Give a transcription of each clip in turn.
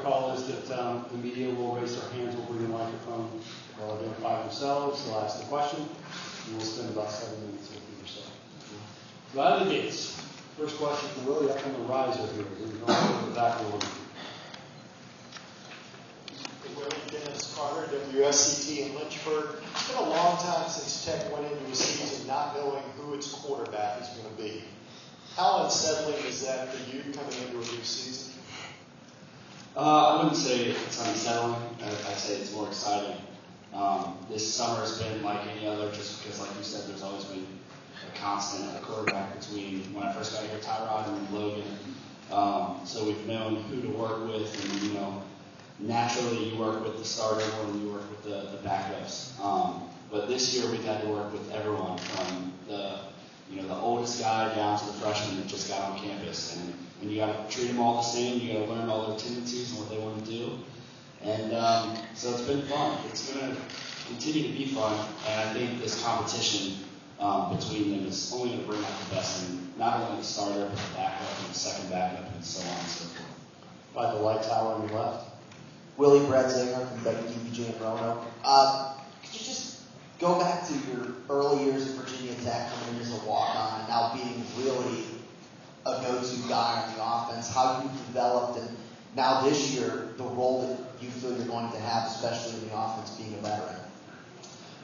protocol is that the media will raise their hands, will bring the microphone, they'll identify themselves, they'll ask the question, and we'll spend about 7 minutes with you or so. So out of the gates, first question from Willie up on the riser here. We're going to the back a little bit. Willie, Dennis Carter, WSCT in Lynchburg. It's been a long time since Tech went into a season not knowing who its quarterback is going to be. How unsettling is that for you coming into a new season? I wouldn't say it's unsettling. I'd say it's more exciting. This summer has been like any other, just because, like you said, there's always been a constant at the quarterback between when I first got here, Tyrod, and then Logan. So we've known who to work with, and naturally you work with the starter more than you work with the backups. But this year we've had to work with everyone from the oldest guy down to the freshman that just got on campus, and you got to treat them all the same. You got to learn all their tendencies and what they want to do, and so it's been fun. It's going to continue to be fun, and I think this competition between them is only going to bring out the best in not only the starter but the backup and the second backup and so on and so forth. By the light tower on your left. Willie Byrn from WDBJ in Roanoke. Could you just go back to your early years at Virginia Tech, coming in as a walk-on, and now being really a go-to guy on the offense, how you've developed, and now this year, the role that you feel you're going to have, especially in the offense, being a veteran?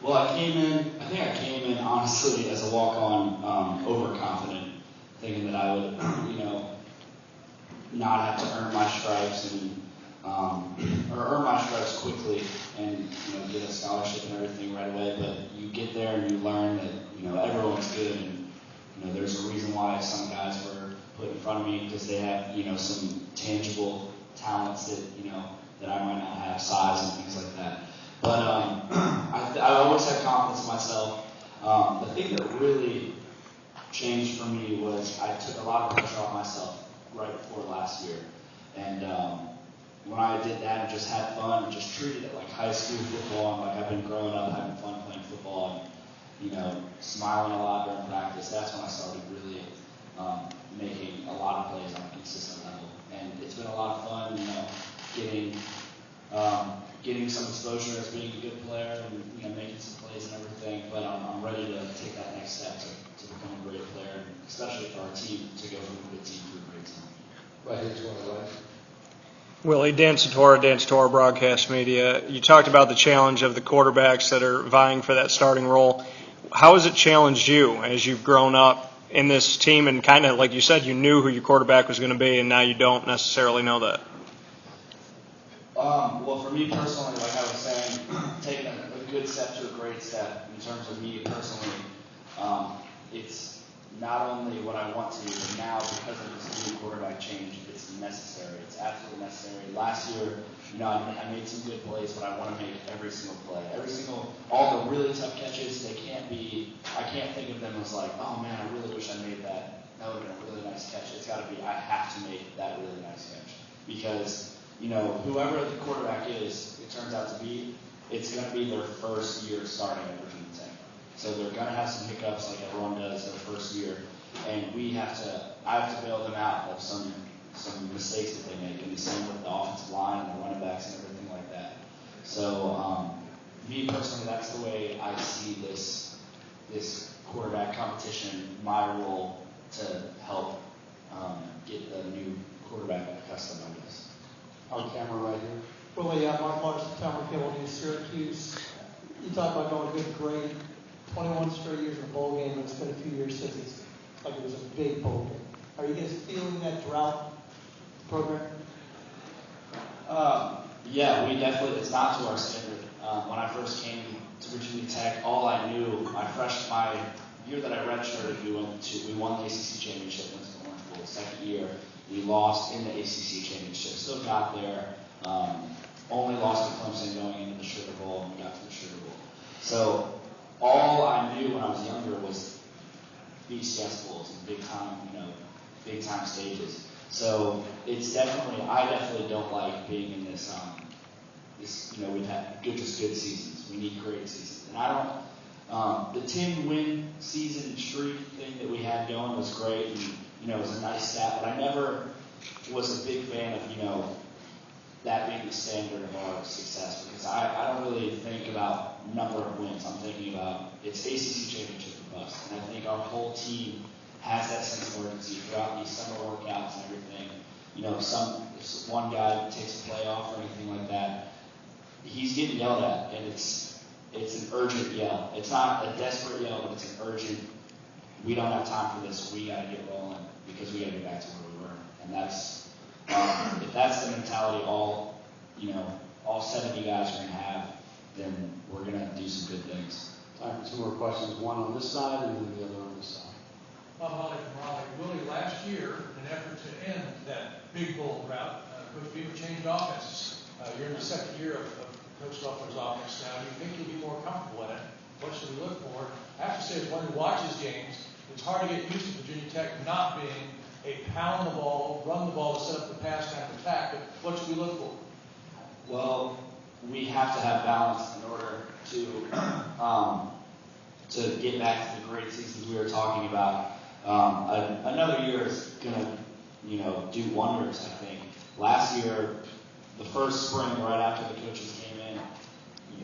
Well, I came in honestly as a walk-on, overconfident, thinking that I would, not have to earn my stripes or earn my stripes quickly and get a scholarship and everything right away. But you get there and you learn that everyone's good, and there's a reason why some guys were put in front of me, because they have some tangible talents that I might not have, size and things like that. But I always had confidence in myself. The thing that really changed for me was I took a lot of pressure off myself right before last year, and when I did that and just had fun and just treated it like high school football, and like I've been growing up having fun playing football and smiling a lot during practice, that's when I started really making a lot of plays on a consistent level. And it's been a lot of fun, getting some exposure as being a good player and making some plays and everything. But I'm ready to take that next step to become a great player, and especially for our team to go from a good team to a great team. Right here's one of the right. Willie, Tortora Broadcast Media. You talked about the challenge of the quarterbacks that are vying for that starting role. How has it challenged you as you've grown up in this team, and kind of like you said, you knew who your quarterback was going to be, and now you don't necessarily know that? Well, for me personally, like I was saying, taking a good step to a great step in terms of me personally, it's not only what I want to, but now because of this new quarterback change, it's necessary. It's absolutely necessary. Last year, I made some good plays, but I want to make every single play. All the really tough catches, I can't think of them as like, oh man, I really wish I made that. That would have been a really nice catch. It's got to be, I have to make that really nice catch. Because, whoever the quarterback is, it turns out to be, it's going to be their first year starting at Virginia Tech. So they're going to have some hiccups like everyone does their first year. And I have to bail them out of some mistakes that they make. And the same with the offensive line and the running backs and everything like that. So, me personally, that's the way I see this quarterback competition, my role to help get the new quarterback accustomed, I guess. On camera right here. Willie, Mark Larson, Tower Cable News, Syracuse. You talk about going good grade, 21 straight years in a bowl game, and it's been a few years since it's like it was a big bowl game. Are you guys feeling that drought program? Yeah, we definitely, it's not to our standard. When I first came to Virginia Tech, all I knew, my year that I redshirted, we won the ACC championship, went to the Orange Bowl. Second year, we lost in the ACC championship. Still got there. Only lost to Clemson going into the Sugar Bowl, and we got to the Sugar Bowl. So all I knew when I was younger was BCS bowls and big time stages. So it's I definitely don't like being in this. We've had good seasons. We need great seasons, and I don't. The 10-win season streak thing that we had going was great, and it was a nice stat. But I never was a big fan of that standard of our success because I don't really think about number of wins. I'm thinking about it's ACC championship for us, and I think our whole team has that sense of urgency throughout these summer workouts and everything. You know, if one guy takes a play off or anything like that, he's getting yelled at, and it's an urgent yell. It's not a desperate yell, but it's an urgent. We don't have time for this. We got to get rolling because we got to get back to where we were, and that's. If that's the mentality all 70 guys are going to have, then we're going to do some good things. Time for two more questions, one on this side and then the other on this side. Bob Holly from Raleigh. Willie, last year, in an effort to end that big bull route, Coach Beaver changed offenses. You're in the second year of Coach Loeffler's offense now. Do you think you'll be more comfortable in it? What should we look for? I have to say, as one who watches games, it's hard to get used to Virginia Tech not being a pound the ball, run the ball to set up the pass kind of attack, but what should we look for? Well, we have to have balance in order to get back to the great seasons we were talking about. Another year is going to, do wonders, I think. Last year, the first spring right after the coaches came in,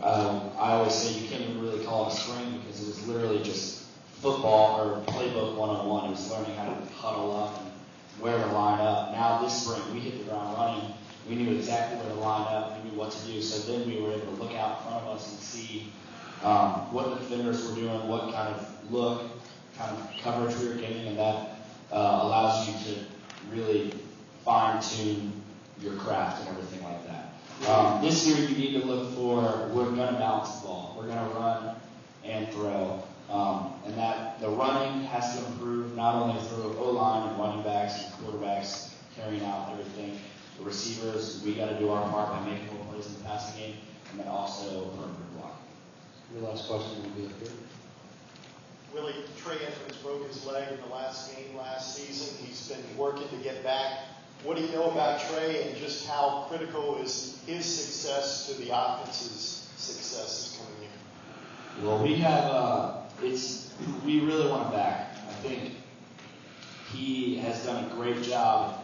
I always say you can't even really call it a spring because it was literally just football or playbook 101. It was learning how to huddle up and where to line up. Now this spring, we hit the ground running. We knew exactly where to line up. We knew what to do. So then we were able to look out in front of us and see what the defenders were doing, what kind of look, kind of coverage we were getting, and that allows you to really fine-tune your craft and everything like that. This year you need to look for, we're going to balance the ball. We're going to run and throw. And that the running has to improve not only through O-line and running backs and quarterbacks carrying out everything. The receivers, we got to do our part by making more plays in the passing game, and then also perimeter block. Your last question will be up here. Willie, Trey Edmonds broke his leg in the last game last season. He's been working to get back. What do you know about Trey and just how critical is his success to the offense's success this coming year? Well, we have, we really want him back. I think he has done a great job.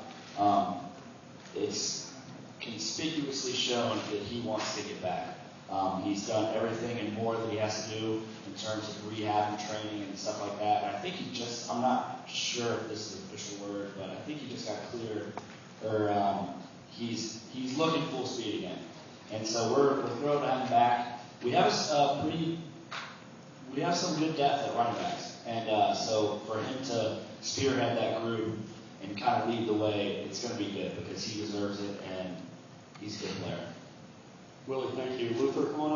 It's conspicuously shown that he wants to get back. He's done everything and more that he has to do in terms of rehab and training and stuff like that. And I think I'm not sure if this is the official word, but I think he just got cleared, or he's looking full speed again. And so we're thrilled to have him back. We have we have some good depth at running backs, and so for him to spearhead that group and kind of lead the way, it's going to be good because he deserves it and he's a good player. Willie, thank you. Luther, come on up.